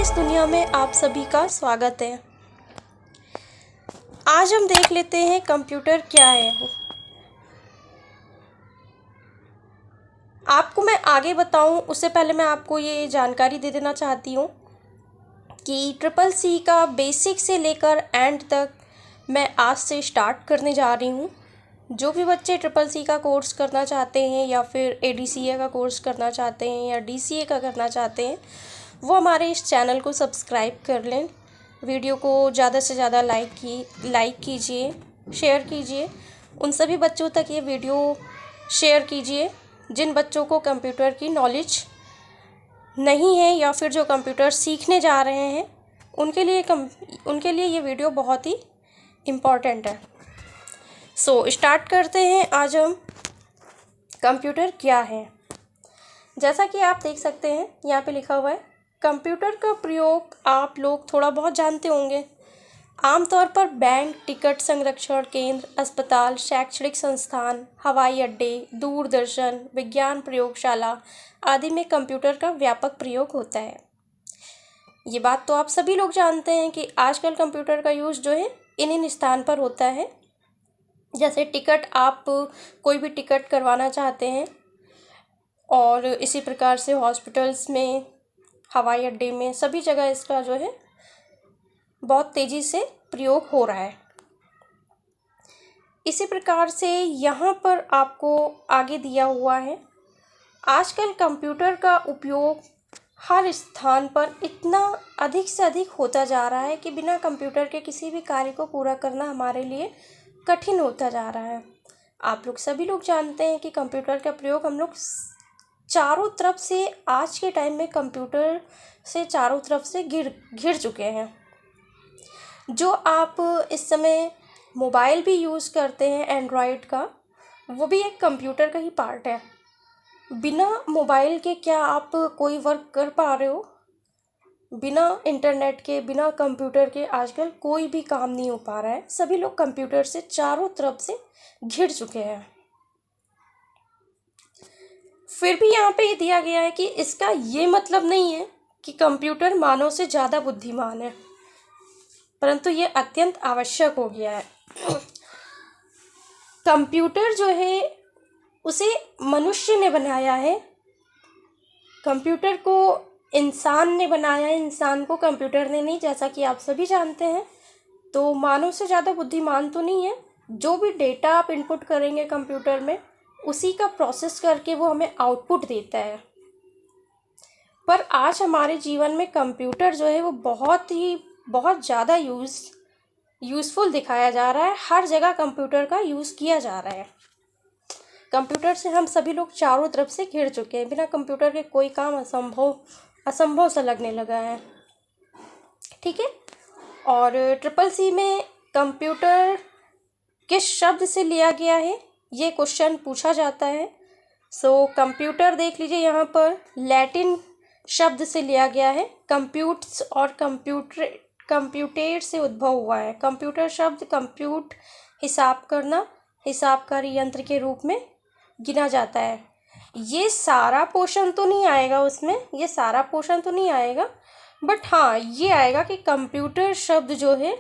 की इस दुनिया में आप सभी का स्वागत है। आज हम देख लेते हैं कंप्यूटर क्या है। आपको मैं आगे बताऊं उससे पहले मैं आपको ये जानकारी दे देना चाहती हूँ कि ट्रिपल सी का बेसिक से लेकर एंड तक मैं आज से स्टार्ट करने जा रही हूँ। जो भी बच्चे ट्रिपल सी का कोर्स करना चाहते हैं या फिर ADCA का कोर्स करना चाहते हैं या DCA का करना चाहते हैं, वो हमारे इस चैनल को सब्सक्राइब कर लें। वीडियो को ज़्यादा से ज़्यादा लाइक कीजिए, शेयर कीजिए। उन सभी बच्चों तक ये वीडियो शेयर कीजिए जिन बच्चों को कंप्यूटर की नॉलेज नहीं है या फिर जो कंप्यूटर सीखने जा रहे हैं, उनके लिए ये वीडियो बहुत ही इम्पॉर्टेंट है। स्टार्ट करते हैं। आज हम कंप्यूटर क्या है। जैसा कि आप देख सकते हैं यहाँ पे लिखा हुआ है, कंप्यूटर का प्रयोग आप लोग थोड़ा बहुत जानते होंगे। आमतौर पर बैंक, टिकट संरक्षण केंद्र, अस्पताल, शैक्षणिक संस्थान, हवाई अड्डे, दूरदर्शन, विज्ञान प्रयोगशाला आदि में कंप्यूटर का व्यापक प्रयोग होता है। ये बात तो आप सभी लोग जानते हैं कि आजकल कंप्यूटर का यूज़ जो है इन स्थान पर होता है। जैसे टिकट, आप कोई भी टिकट करवाना चाहते हैं, और इसी प्रकार से हॉस्पिटल्स में, हवाई अड्डे में, सभी जगह इसका जो है बहुत तेज़ी से प्रयोग हो रहा है। इसी प्रकार से यहाँ पर आपको आगे दिया हुआ है, आजकल कंप्यूटर का उपयोग हर स्थान पर इतना अधिक से अधिक होता जा रहा है कि बिना कंप्यूटर के किसी भी कार्य को पूरा करना हमारे लिए कठिन होता जा रहा है। आप लोग सभी लोग जानते हैं कि कंप्यूटर का प्रयोग हम लोग चारों तरफ से, आज के टाइम में कंप्यूटर से चारों तरफ से घिर चुके हैं। जो आप इस समय मोबाइल भी यूज़ करते हैं एंड्रॉयड का, वो भी एक कंप्यूटर का ही पार्ट है। बिना मोबाइल के क्या आप कोई वर्क कर पा रहे हो? बिना इंटरनेट के, बिना कंप्यूटर के आजकल कोई भी काम नहीं हो पा रहा है। सभी लोग कंप्यूटर से चारों तरफ से घिर चुके हैं। फिर भी यहाँ पे ये दिया गया है कि इसका ये मतलब नहीं है कि कंप्यूटर मानव से ज़्यादा बुद्धिमान है, परंतु ये अत्यंत आवश्यक हो गया है। कंप्यूटर जो है उसे मनुष्य ने बनाया है, कंप्यूटर को इंसान ने बनाया है, इंसान को कंप्यूटर ने नहीं। जैसा कि आप सभी जानते हैं, तो मानव से ज़्यादा बुद्धिमान तो नहीं है। जो भी डेटा आप इनपुट करेंगे कंप्यूटर में, उसी का प्रोसेस करके वो हमें आउटपुट देता है। पर आज हमारे जीवन में कंप्यूटर जो है वो बहुत ज़्यादा यूज़फुल दिखाया जा रहा है। हर जगह कंप्यूटर का यूज़ किया जा रहा है। कंप्यूटर से हम सभी लोग चारों तरफ से घिर चुके हैं। बिना कंप्यूटर के कोई काम असंभव सा लगने लगा है। ठीक है। और ट्रिपल सी में कंप्यूटर किस शब्द से लिया गया है, ये क्वेश्चन पूछा जाता है। कंप्यूटर देख लीजिए, यहाँ पर लैटिन शब्द से लिया गया है। कंप्यूट्स और कंप्यूटेट से उद्भव हुआ है। कंप्यूटर शब्द कंप्यूट, हिसाब करना, हिसाबकारी यंत्र के रूप में गिना जाता है। ये सारा पोर्शन तो नहीं आएगा उसमें, बट हाँ ये आएगा कि कंप्यूटर शब्द जो है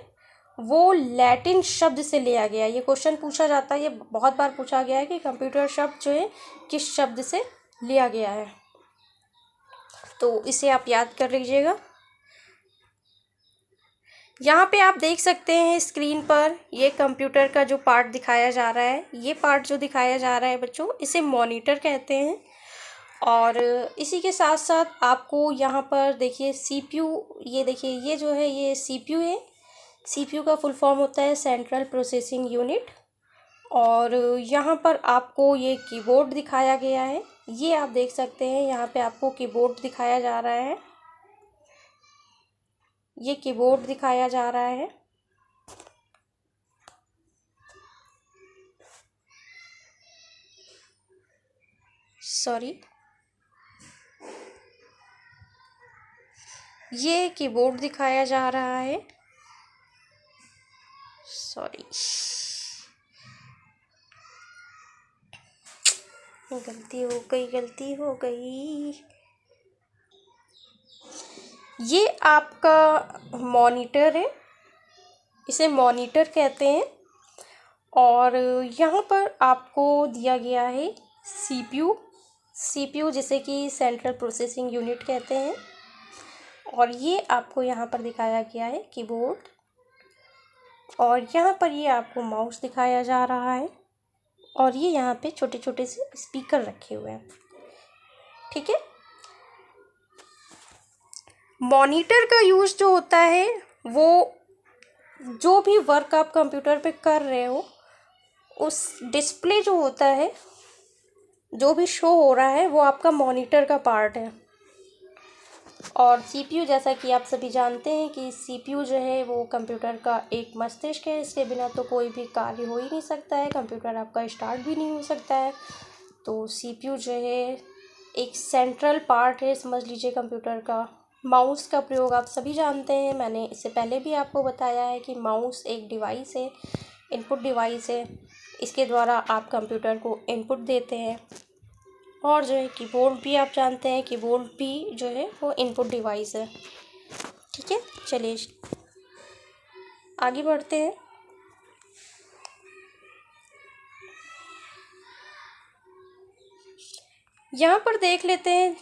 वो लैटिन शब्द से लिया गया है। ये क्वेश्चन पूछा जाता है, ये बहुत बार पूछा गया है कि कंप्यूटर शब्द जो है किस शब्द से लिया गया है। तो इसे आप याद कर लीजिएगा। यहाँ पे आप देख सकते हैं स्क्रीन पर, ये कंप्यूटर का जो पार्ट दिखाया जा रहा है, ये पार्ट जो दिखाया जा रहा है बच्चों, इसे मॉनिटर कहते हैं। और इसी के साथ साथ आपको यहाँ पर देखिए CPU, ये देखिए ये जो है ये CPU है। CPU का फुल फॉर्म होता है सेंट्रल प्रोसेसिंग यूनिट। और यहाँ पर आपको ये कीबोर्ड दिखाया गया है। ये आप देख सकते हैं, यहाँ पे आपको कीबोर्ड दिखाया जा रहा है। ये कीबोर्ड दिखाया जा रहा है। सॉरी, ये कीबोर्ड दिखाया जा रहा है। सॉरी, गलती हो गई। ये आपका मॉनिटर है, इसे मॉनिटर कहते हैं। और यहाँ पर आपको दिया गया है सीपीयू जिसे कि सेंट्रल प्रोसेसिंग यूनिट कहते हैं। और ये आपको यहाँ पर दिखाया गया है कीबोर्ड, और यहाँ पर ये आपको माउस दिखाया जा रहा है, और ये यहाँ पे छोटे छोटे से स्पीकर रखे हुए हैं। ठीक है, मॉनिटर का यूज़ जो होता है वो जो भी वर्क आप कंप्यूटर पे कर रहे हो उस डिस्प्ले जो होता है, जो भी शो हो रहा है, वो आपका मॉनिटर का पार्ट है। और सीपीयू, जैसा कि आप सभी जानते हैं कि सीपीयू जो है वो कंप्यूटर का एक मस्तिष्क है। इसके बिना तो कोई भी कार्य हो ही नहीं सकता है, कंप्यूटर आपका स्टार्ट भी नहीं हो सकता है। तो सीपीयू जो है एक सेंट्रल पार्ट है, समझ लीजिए, कंप्यूटर का। माउस का प्रयोग आप सभी जानते हैं, मैंने इससे पहले भी आपको बताया है कि माउस एक डिवाइस है, इनपुट डिवाइस है। इसके द्वारा आप कंप्यूटर को इनपुट देते हैं। और जो है कीबोर्ड भी आप जानते हैं, कीबोर्ड भी जो है वो इनपुट डिवाइस है। ठीक है, चलिए आगे बढ़ते हैं। यहाँ पर देख लेते हैं,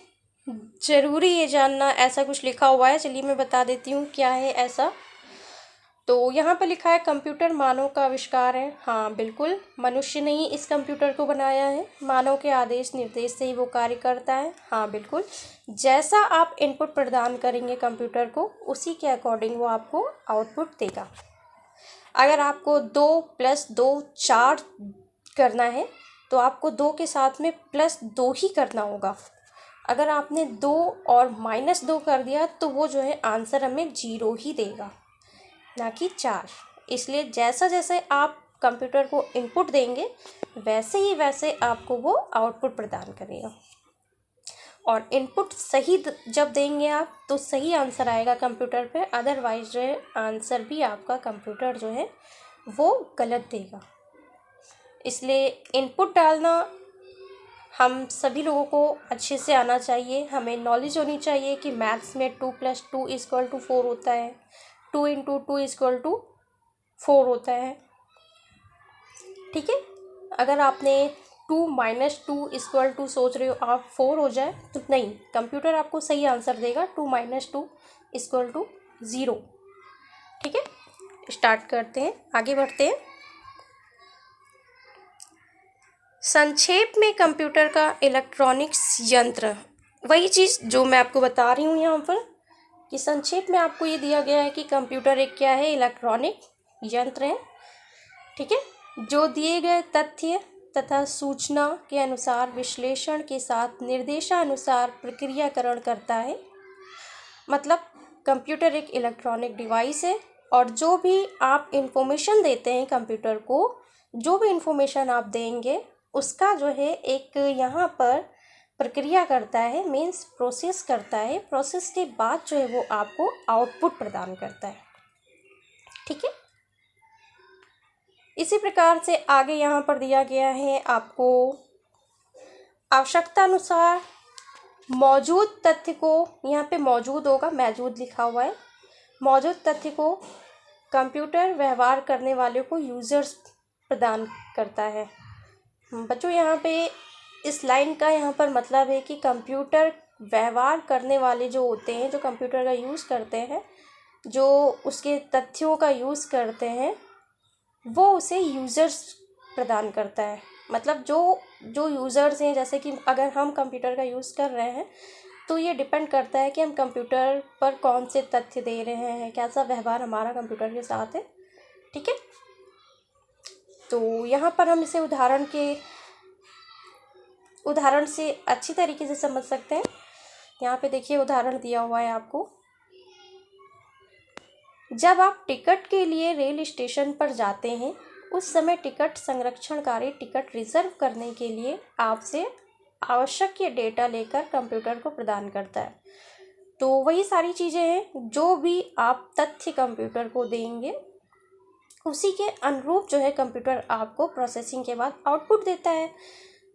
ज़रूरी ये जानना, ऐसा कुछ लिखा हुआ है। चलिए मैं बता देती हूँ क्या है ऐसा। तो यहाँ पर लिखा है कंप्यूटर मानव का आविष्कार है। हाँ बिल्कुल, मनुष्य ने ही इस कंप्यूटर को बनाया है, मानव के आदेश निर्देश से ही वो कार्य करता है। हाँ बिल्कुल, जैसा आप इनपुट प्रदान करेंगे कंप्यूटर को, उसी के अकॉर्डिंग वो आपको आउटपुट देगा। अगर आपको 2 + 2 4 करना है तो आपको 2 के साथ में +2 ही करना होगा। अगर आपने 2 और -2 कर दिया तो वो जो है आंसर हमें 0 ही देगा, ना कि 4। इसलिए जैसा जैसे आप कंप्यूटर को इनपुट देंगे वैसे ही वैसे आपको वो आउटपुट प्रदान करेगा। और इनपुट सही जब देंगे आप तो सही आंसर आएगा कंप्यूटर पे, अदरवाइज जो है आंसर भी आपका कंप्यूटर जो है वो गलत देगा। इसलिए इनपुट डालना हम सभी लोगों को अच्छे से आना चाहिए। हमें नॉलेज होनी चाहिए कि मैथ्स में 2 + 2 = 4 होता है, 2 × 2 = 4 होता है। ठीक है, अगर आपने 2 - 2 = सोच रहे हो आप 4 हो जाए, तो नहीं, कंप्यूटर आपको सही आंसर देगा 2 - 2 = 0। ठीक है, स्टार्ट करते हैं, आगे बढ़ते हैं। संक्षेप में कंप्यूटर का इलेक्ट्रॉनिक्स यंत्र, वही चीज़ जो मैं आपको बता रही हूँ यहाँ पर, कि संक्षेप में आपको ये दिया गया है कि कंप्यूटर एक क्या है, इलेक्ट्रॉनिक यंत्र है। ठीक है, जो दिए गए तथ्य तथा सूचना के अनुसार विश्लेषण के साथ निर्देशानुसार प्रक्रियाकरण करता है। मतलब कंप्यूटर एक इलेक्ट्रॉनिक डिवाइस है, और जो भी आप इंफॉर्मेशन देते हैं कंप्यूटर को, जो भी इंफॉर्मेशन आप देंगे उसका जो है एक यहाँ पर प्रक्रिया करता है, मीन्स प्रोसेस करता है। प्रोसेस के बाद जो है वो आपको आउटपुट प्रदान करता है। ठीक है, इसी प्रकार से आगे यहाँ पर दिया गया है आपको आवश्यकता अनुसार मौजूद तथ्य को, यहाँ पे मौजूद होगा, मौजूद लिखा हुआ है, मौजूद तथ्य को कंप्यूटर व्यवहार करने वाले को यूज़र्स प्रदान करता है। बच्चों यहाँ पे इस लाइन का यहाँ पर मतलब है कि कंप्यूटर व्यवहार करने वाले जो होते हैं, जो कंप्यूटर का यूज़ करते हैं, जो उसके तथ्यों का यूज़ करते हैं, वो उसे यूज़र्स प्रदान करता है। मतलब जो यूज़र्स हैं, जैसे कि अगर हम कंप्यूटर का यूज़ कर रहे हैं तो ये डिपेंड करता है कि हम कंप्यूटर पर कौन से तथ्य दे रहे हैं, कैसा व्यवहार हमारा कंप्यूटर के साथ है। ठीक है, तो यहाँ पर हम इसे उदाहरण से अच्छी तरीके से समझ सकते हैं। यहाँ पे देखिए उदाहरण दिया हुआ है आपको। जब आप टिकट के लिए रेल स्टेशन पर जाते हैं, उस समय टिकट संरक्षणकारी टिकट रिजर्व करने के लिए आपसे आवश्यक ये डेटा लेकर कंप्यूटर को प्रदान करता है। तो वही सारी चीज़ें हैं, जो भी आप तथ्य कंप्यूटर को देंगे उसी के अनुरूप जो है कंप्यूटर आपको प्रोसेसिंग के बाद आउटपुट देता है।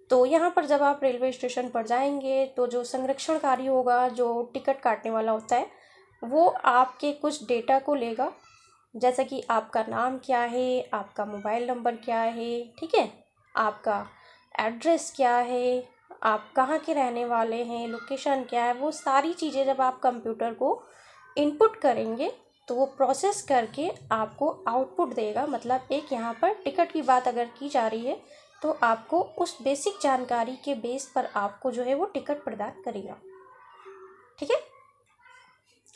तो यहाँ पर जब आप रेलवे स्टेशन पर जाएंगे तो जो संरक्षणकारी होगा, जो टिकट काटने वाला होता है, वो आपके कुछ डेटा को लेगा, जैसा कि आपका नाम क्या है, आपका मोबाइल नंबर क्या है, ठीक है, आपका एड्रेस क्या है, आप कहाँ के रहने वाले हैं, लोकेशन क्या है, वो सारी चीज़ें जब आप कंप्यूटर को इनपुट करेंगे तो वो प्रोसेस करके आपको आउटपुट देगा। मतलब एक यहाँ पर टिकट की बात अगर की जा रही है तो आपको उस बेसिक जानकारी के बेस पर आपको जो है वो टिकट प्रदान करेगा, ठीक है।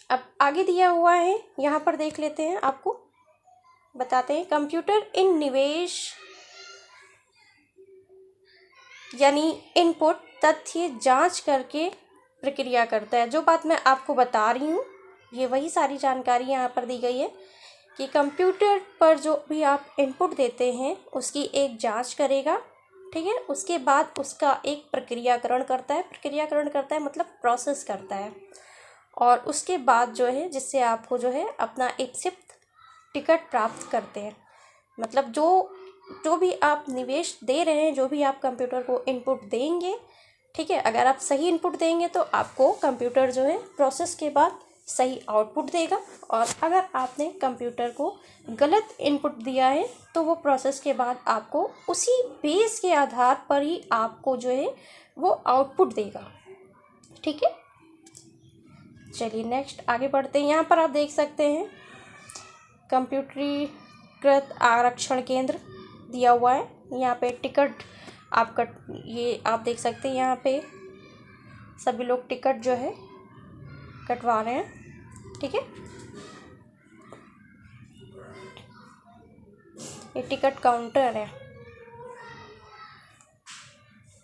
अब आगे दिया हुआ है, यहाँ पर देख लेते हैं, आपको बताते हैं। कंप्यूटर इन निवेश यानी इनपुट तथ्य जांच करके प्रक्रिया करता है। जो बात मैं आपको बता रही हूँ ये वही सारी जानकारी यहाँ पर दी गई है कि कंप्यूटर पर जो भी आप इनपुट देते हैं उसकी एक जांच करेगा, ठीक है। उसके बाद उसका एक प्रक्रियाकरण करता है मतलब प्रोसेस करता है, और उसके बाद जो है जिससे आपको जो है अपना एक्सेप्ट टिकट प्राप्त करते हैं। मतलब जो भी आप निवेश दे रहे हैं, जो भी आप कंप्यूटर को इनपुट देंगे, ठीक है, अगर आप सही इनपुट देंगे तो आपको कंप्यूटर जो है प्रोसेस के बाद सही आउटपुट देगा, और अगर आपने कंप्यूटर को गलत इनपुट दिया है तो वो प्रोसेस के बाद आपको उसी बेस के आधार पर ही आपको जो है वो आउटपुट देगा, ठीक है। चलिए नेक्स्ट आगे बढ़ते हैं। यहाँ पर आप देख सकते हैं कंप्यूटरीकृत आरक्षण केंद्र दिया हुआ है। यहाँ पे टिकट आपका ये आप देख सकते हैं, यहाँ पे सभी लोग टिकट जो है कटवा रहे हैं, ठीक है। ये टिकट काउंटर है।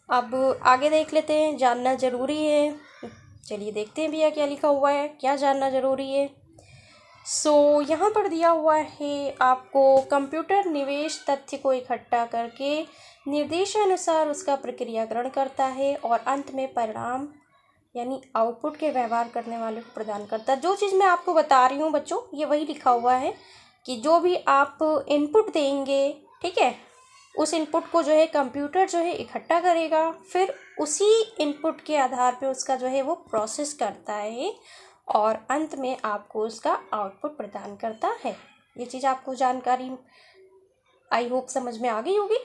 अब आगे देख लेते हैं, जानना ज़रूरी है। चलिए देखते हैं भैया क्या लिखा हुआ है, क्या जानना ज़रूरी है। यहाँ पर दिया हुआ है आपको कंप्यूटर निवेश तथ्य को इकट्ठा करके निर्देशानुसार उसका प्रक्रियाकरण करता है और अंत में परिणाम यानी आउटपुट के व्यवहार करने वाले को प्रदान करता है। जो चीज़ मैं आपको बता रही हूँ बच्चों, ये वही लिखा हुआ है कि जो भी आप इनपुट देंगे, ठीक है, उस इनपुट को जो है कंप्यूटर जो है इकट्ठा करेगा, फिर उसी इनपुट के आधार पे उसका जो है वो प्रोसेस करता है और अंत में आपको उसका आउटपुट प्रदान करता है। ये चीज़ आपको जानकारी आई होप समझ में आ गई होगी।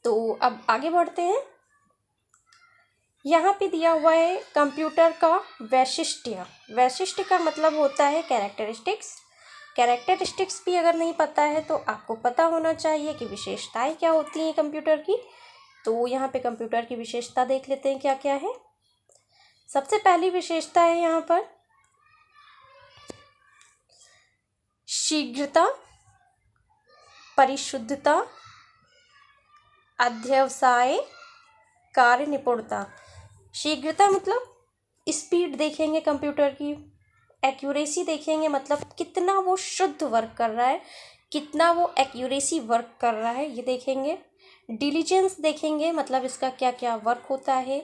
तो अब आगे बढ़ते हैं। यहाँ पे दिया हुआ है कंप्यूटर का वैशिष्ट्य का मतलब होता है कैरेक्टरिस्टिक्स भी अगर नहीं पता है तो आपको पता होना चाहिए कि विशेषताएं क्या होती हैं कंप्यूटर की। तो यहाँ पे कंप्यूटर की विशेषता देख लेते हैं क्या क्या है। सबसे पहली विशेषता है यहाँ पर शीघ्रता, परिशुद्धता, अध्यवसाय, कार्य निपुणता। शीघ्रता मतलब स्पीड देखेंगे कंप्यूटर की, एक्यूरेसी देखेंगे मतलब कितना वो शुद्ध वर्क कर रहा है, कितना वो एक्यूरेसी वर्क कर रहा है ये देखेंगे। डिलीजेंस देखेंगे मतलब इसका क्या क्या वर्क होता है।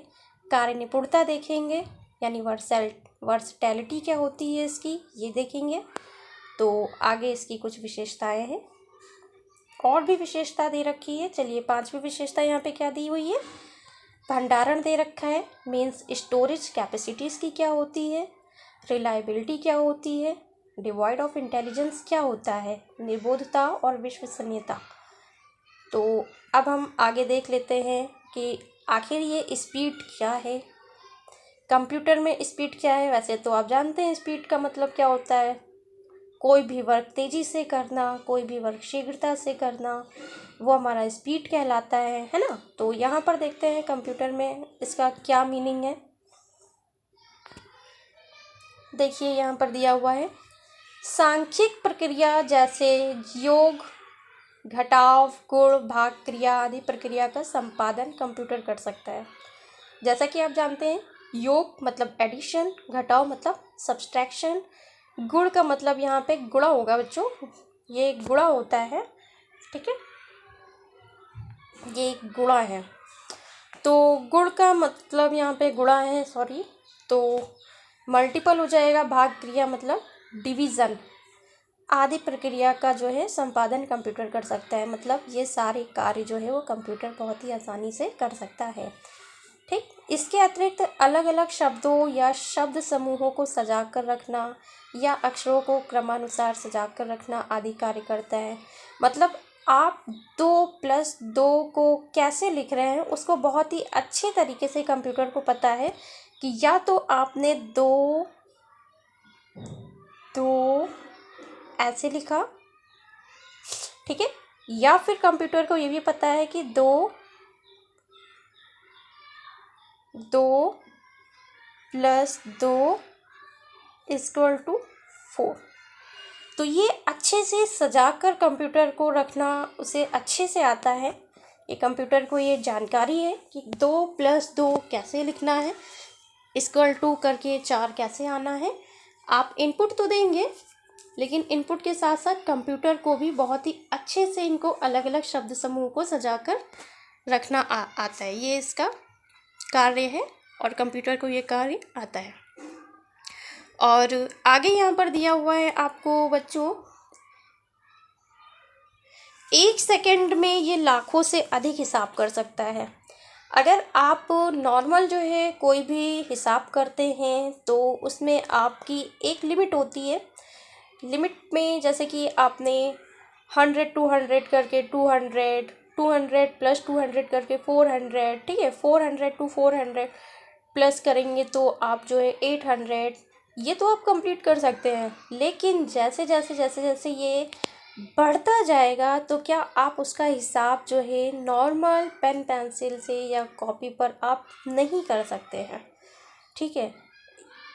कार्य निपुणता देखेंगे यानी वर्सटैलिटी क्या होती है इसकी, ये देखेंगे। तो आगे इसकी कुछ विशेषताएं हैं, और भी विशेषता दे रखी है। चलिए पांचवी विशेषता यहाँ पे क्या दी हुई है, भंडारण दे रखा है, मीन्स स्टोरेज कैपेसिटीज़ की क्या होती है, रिलायबिलिटी क्या होती है, डिवॉइड ऑफ इंटेलिजेंस क्या होता है, निबोधता और विश्वसनीयता। तो अब हम आगे देख लेते हैं कि आखिर ये स्पीड क्या है, कंप्यूटर में स्पीड क्या है। वैसे तो आप जानते हैं स्पीड का मतलब क्या होता है, कोई भी वर्क तेज़ी से करना, कोई भी वर्क शीघ्रता से करना, वो हमारा स्पीड कहलाता है ना। तो यहाँ पर देखते हैं कंप्यूटर में इसका क्या मीनिंग है। देखिए यहाँ पर दिया हुआ है सांख्यिक प्रक्रिया जैसे योग, घटाव, गुण, भाग क्रिया आदि प्रक्रिया का संपादन कंप्यूटर कर सकता है। जैसा कि आप जानते हैं योग मतलब एडिशन, घटाव मतलब सब्सट्रैक्शन, गुण का मतलब यहाँ पे गुणा होगा बच्चों, ये गुणा होता है, ठीक है, ये गुणा है। तो गुण का मतलब यहाँ पे गुणा है, सॉरी, तो मल्टीपल हो जाएगा। भाग क्रिया मतलब डिवीज़न आदि प्रक्रिया का जो है संपादन कंप्यूटर कर सकता है। मतलब ये सारे कार्य जो है वो कंप्यूटर बहुत ही आसानी से कर सकता है, ठीक। इसके अतिरिक्त अलग अलग शब्दों या शब्द समूहों को सजा कर रखना या अक्षरों को क्रमानुसार सजा कर रखना आदि कार्य करता है। मतलब आप 2+2 को कैसे लिख रहे हैं उसको बहुत ही अच्छे तरीके से कंप्यूटर को पता है कि या तो आपने दो ऐसे लिखा, ठीक है, या फिर कंप्यूटर को ये भी पता है कि 2+2 = 4। तो ये अच्छे से सजाकर कंप्यूटर को रखना उसे अच्छे से आता है। ये कंप्यूटर को ये जानकारी है कि 2+2 कैसे लिखना है, = करके 4 कैसे आना है। आप इनपुट तो देंगे, लेकिन इनपुट के साथ साथ कंप्यूटर को भी बहुत ही अच्छे से इनको अलग अलग शब्द समूह को सजाकर रखना आता है। ये इसका कार्य है और कंप्यूटर को ये कार्य आता है। और आगे यहाँ पर दिया हुआ है आपको बच्चों, 1 सेकंड में ये लाखों से अधिक हिसाब कर सकता है। अगर आप नॉर्मल जो है कोई भी हिसाब करते हैं तो उसमें आपकी एक लिमिट होती है। लिमिट में जैसे कि आपने 100 200 करके 200, 200 + 200 करके 400, ठीक है, 400 to 400 प्लस करेंगे तो आप जो है 800, ये तो आप कंप्लीट कर सकते हैं। लेकिन जैसे जैसे ये बढ़ता जाएगा तो क्या आप उसका हिसाब जो है नॉर्मल पेन पेंसिल से या कॉपी पर आप नहीं कर सकते हैं, ठीक है।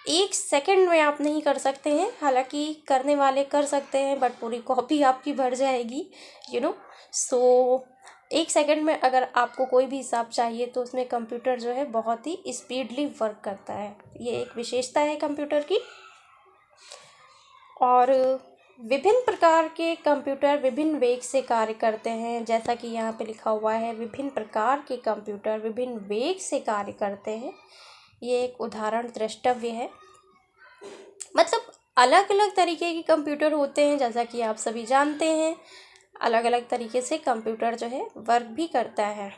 1 सेकंड में आप नहीं कर सकते हैं, हालांकि करने वाले कर सकते हैं, बट पूरी कॉपी आपकी भर जाएगी, सो 1 सेकंड में अगर आपको कोई भी हिसाब चाहिए तो उसमें कंप्यूटर जो है बहुत ही स्पीडली वर्क करता है। ये एक विशेषता है कंप्यूटर की। और विभिन्न प्रकार के कंप्यूटर विभिन्न वेग से कार्य करते हैं, जैसा कि यहाँ पे लिखा हुआ है, विभिन्न प्रकार के कंप्यूटर विभिन्न वेग से कार्य करते हैं। ये एक उदाहरण द्रष्टव्य है। मतलब अलग अलग तरीके के कंप्यूटर होते हैं, जैसा कि आप सभी जानते हैं। अलग अलग तरीके से कंप्यूटर जो है वर्क भी करता है।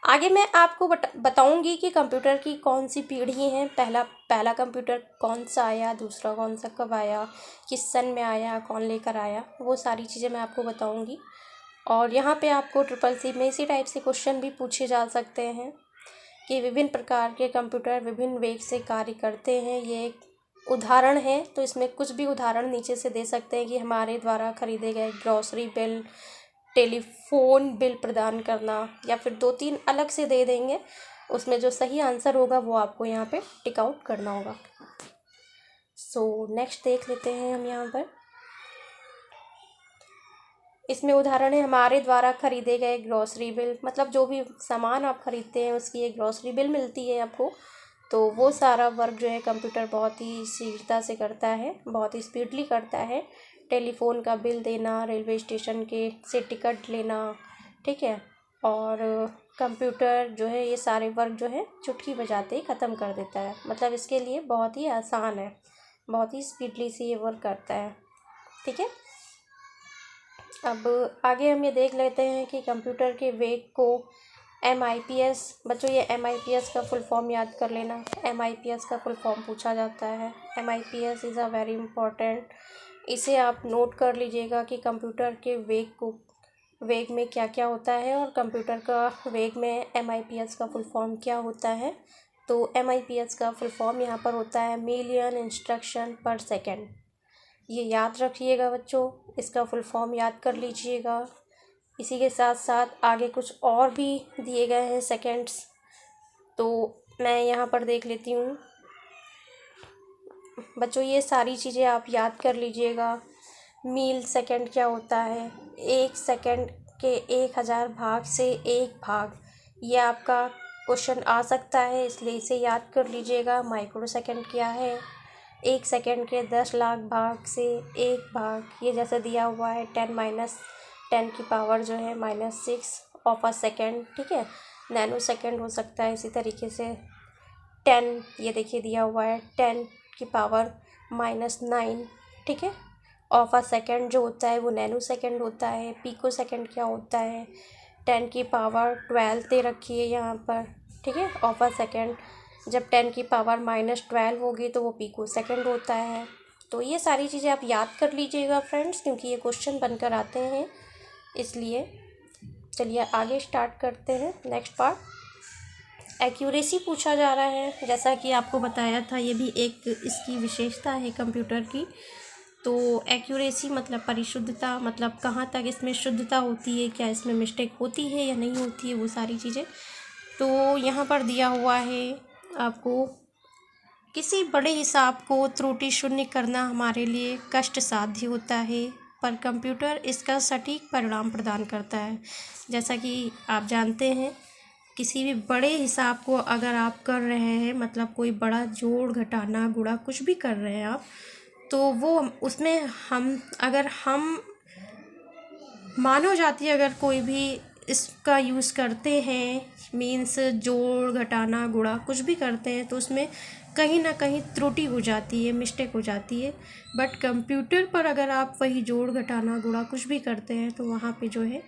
आगे मैं आपको बताऊंगी कि कंप्यूटर की कौन सी पीढ़ी हैं। पहला कंप्यूटर कौन सा आया, दूसरा कौन सा कब आया, किस सन में आया, कौन लेकर आया, वो सारी चीज़ें मैं आपको बताऊंगी। और यहाँ पे आपको CCC में इसी टाइप से क्वेश्चन भी पूछे जा सकते हैं कि विभिन्न प्रकार के कंप्यूटर विभिन्न वेग से कार्य करते हैं। ये एक उदाहरण है, तो इसमें कुछ भी उदाहरण नीचे से दे सकते हैं कि हमारे द्वारा खरीदे गए ग्रॉसरी बिल, टेलीफोन बिल प्रदान करना, या फिर 2-3 अलग से दे देंगे। उसमें जो सही आंसर होगा वो आपको यहाँ पे टिक आउट करना होगा। सो नेक्स्ट देख लेते हैं हम यहाँ पर। इसमें उदाहरण है हमारे द्वारा खरीदे गए ग्रॉसरी बिल, मतलब जो भी सामान आप खरीदते हैं उसकी एक ग्रॉसरी बिल मिलती है आपको। तो वो सारा वर्क जो है कंप्यूटर बहुत ही शीघ्रता से करता है, बहुत ही स्पीडली करता है। टेलीफोन का बिल देना, रेलवे स्टेशन के से टिकट लेना, ठीक है। और कंप्यूटर जो है ये सारे वर्क जो है चुटकी बजाते ही ख़त्म कर देता है। मतलब इसके लिए बहुत ही आसान है, बहुत ही स्पीडली से ये वर्क करता है, ठीक है। अब आगे हम ये देख लेते हैं कि कंप्यूटर के वेग को MIPS, बच्चों ये MIPS का फुल फॉर्म याद कर लेना। MIPS का फुल फॉर्म पूछा जाता है। MIPS is a very important, इसे आप नोट कर लीजिएगा कि कंप्यूटर के वेग में क्या क्या होता है और कंप्यूटर का वेग में MIPS का फुल फॉर्म क्या होता है। तो MIPS का फुल फॉर्म यहाँ पर होता है मिलियन इंस्ट्रक्शन पर सेकेंड। ये याद रखिएगा बच्चों, इसका फुल फॉर्म याद कर लीजिएगा। इसी के साथ साथ आगे कुछ और भी दिए गए हैं सेकेंड्स, तो मैं यहाँ पर देख लेती हूँ। बच्चों ये सारी चीज़ें आप याद कर लीजिएगा। मील सेकंड क्या होता है, 1 सेकंड के 1000 भाग से 1 भाग, ये आपका क्वेश्चन आ सकता है, इसलिए इसे याद कर लीजिएगा। माइक्रो सेकंड क्या है, 1 सेकंड के 10 लाख भाग से 1 भाग, ये जैसे दिया हुआ है 10 की पावर जो है -6 ऑफ अ सेकंड, ठीक है। नैनो सेकंड हो सकता है इसी तरीके से 10, ये देखिए दिया हुआ है 10 की पावर -9, ठीक है। ऑफ अ सेकंड जो होता है वो नैनो सेकंड होता है। पिको सेकंड क्या होता है, 10 की पावर 12 दे रखी है यहाँ पर, ठीक है, ऑफ अ सेकेंड। जब 10⁻⁻12 होगी तो वो पिको सेकेंड होता है। तो ये सारी चीज़ें आप याद कर लीजिएगा फ्रेंड्स, क्योंकि ये क्वेश्चन बनकर आते हैं, इसलिए। चलिए आगे स्टार्ट करते हैं नेक्स्ट पार्ट। एक्यूरेसी पूछा जा रहा है, जैसा कि आपको बताया था, ये भी एक इसकी विशेषता है कंप्यूटर की। तो एक्यूरेसी मतलब परिशुद्धता, मतलब कहाँ तक इसमें शुद्धता होती है, क्या इसमें मिस्टेक होती है या नहीं होती है, वो सारी चीज़ें। तो यहाँ पर दिया हुआ है आपको, किसी बड़े हिसाब को त्रुटि शून्य करना हमारे लिए कष्ट साध्य होता है, पर कंप्यूटर इसका सटीक परिणाम प्रदान करता है। जैसा कि आप जानते हैं, किसी भी बड़े हिसाब को अगर आप कर रहे हैं, मतलब कोई बड़ा जोड़ घटाना गुणा कुछ भी कर रहे हैं आप, तो वो उसमें हम मानव जाति अगर कोई भी इसका यूज़ करते हैं, मीन्स जोड़ घटाना गुणा कुछ भी करते हैं, तो उसमें कहीं ना कहीं त्रुटि हो जाती है, मिस्टेक हो जाती है। बट कंप्यूटर पर अगर आप वही जोड़ घटाना गुणा कुछ भी करते हैं, तो वहाँ पे जो है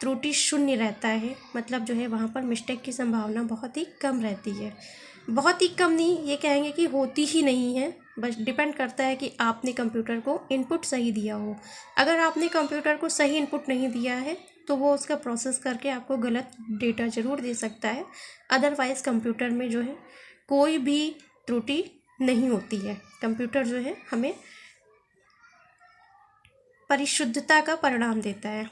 त्रुटि शून्य रहता है, मतलब जो है वहाँ पर मिस्टेक की संभावना बहुत ही कम रहती है। बहुत ही कम नहीं, ये कहेंगे कि होती ही नहीं है, बस डिपेंड करता है कि आपने कंप्यूटर को इनपुट सही दिया हो। अगर आपने कंप्यूटर को सही इनपुट नहीं दिया है, तो वो उसका प्रोसेस करके आपको गलत डेटा ज़रूर दे सकता है। अदरवाइज़ कंप्यूटर में जो है कोई भी त्रुटि नहीं होती है। कंप्यूटर जो है हमें परिशुद्धता का परिणाम देता है,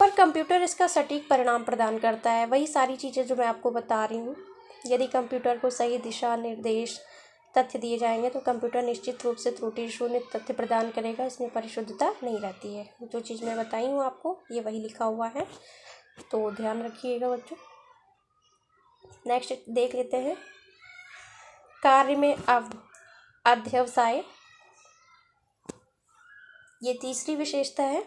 पर कंप्यूटर इसका सटीक परिणाम प्रदान करता है। वही सारी चीज़ें जो मैं आपको बता रही हूँ। यदि कंप्यूटर को सही दिशा निर्देश तथ्य दिए जाएंगे, तो कंप्यूटर निश्चित रूप से त्रुटि शून्य तथ्य प्रदान करेगा, इसमें परिशुद्धता नहीं रहती है। जो चीज़ मैं बताई हूँ आपको, ये वही लिखा हुआ है, तो ध्यान रखिएगा बच्चों। नेक्स्ट देख लेते हैं, कार्य में अध्यवसाय। ये तीसरी विशेषता है।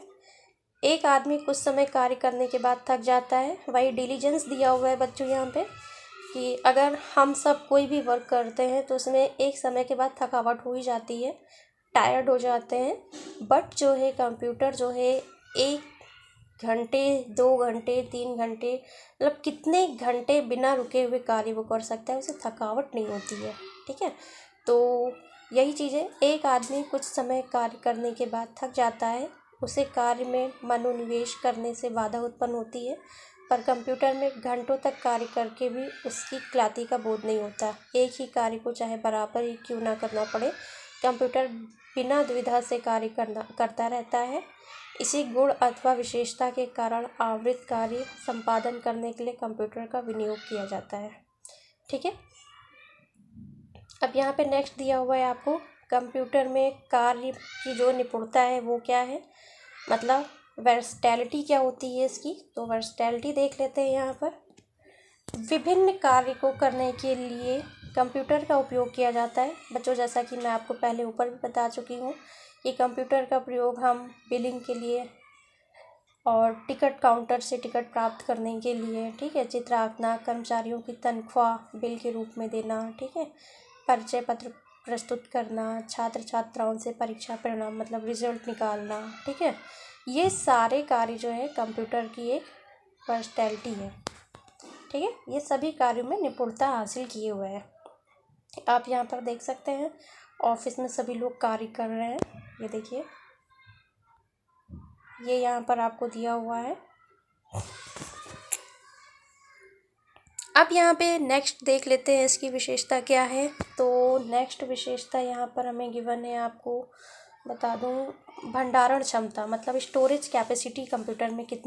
एक आदमी कुछ समय कार्य करने के बाद थक जाता है। वही डिलीजेंस दिया हुआ है बच्चों यहाँ पे, कि अगर हम सब कोई भी वर्क करते हैं तो उसमें एक समय के बाद थकावट हो ही जाती है, टायर्ड हो जाते हैं। बट जो है कंप्यूटर जो है 1 घंटे 2 घंटे 3 घंटे, मतलब कितने घंटे बिना रुके हुए कार्य वो कर सकता है, उसे थकावट नहीं होती है। ठीक है, तो यही चीज़ें, एक आदमी कुछ समय कार्य करने के बाद थक जाता है, उसे कार्य में मनोनिवेश करने से बाधा उत्पन्न होती है। पर कंप्यूटर में घंटों तक कार्य करके भी उसकी क्लांति का बोध नहीं होता। एक ही कार्य को चाहे बराबर ही क्यों ना करना पड़े, कंप्यूटर बिना दुविधा से कार्य करता रहता है। इसी गुण अथवा विशेषता के कारण आवृत्त कार्य संपादन करने के लिए कंप्यूटर का विनियोग किया जाता है। ठीक है, अब यहाँ पे नेक्स्ट दिया हुआ है आपको, कंप्यूटर में कार्य की जो निपुणता है वो क्या है, मतलब वर्सटैलिटी क्या होती है इसकी। तो वर्सटैलिटी देख लेते हैं यहाँ पर। विभिन्न कार्य को करने के लिए कंप्यूटर का उपयोग किया जाता है बच्चों, जैसा कि मैं आपको पहले ऊपर भी बता चुकी हूँ कि कंप्यूटर का प्रयोग हम बिलिंग के लिए और टिकट काउंटर से टिकट प्राप्त करने के लिए, ठीक है, चित्र आंकना, कर्मचारियों की तनख्वाह बिल के रूप में देना, ठीक है, परिचय पत्र प्रस्तुत करना, छात्र छात्राओं से परीक्षा परिणाम मतलब रिजल्ट निकालना, ठीक है, ये सारे कार्य जो है कंप्यूटर की एक पर्सनैलिटी है। ठीक है, ये सभी कार्यों में निपुणता हासिल किए हुए हैं। आप यहाँ पर देख सकते हैं, ऑफिस में सभी लोग कार्य कर रहे हैं। ये देखिए, ये यहाँ पर आपको दिया हुआ है। अब यहाँ पे नेक्स्ट देख लेते हैं इसकी विशेषता क्या है। तो नेक्स्ट विशेषता यहाँ पर हमें गिवन है, आपको बता दूँ, भंडारण क्षमता मतलब स्टोरेज कैपेसिटी कंप्यूटर में कितनी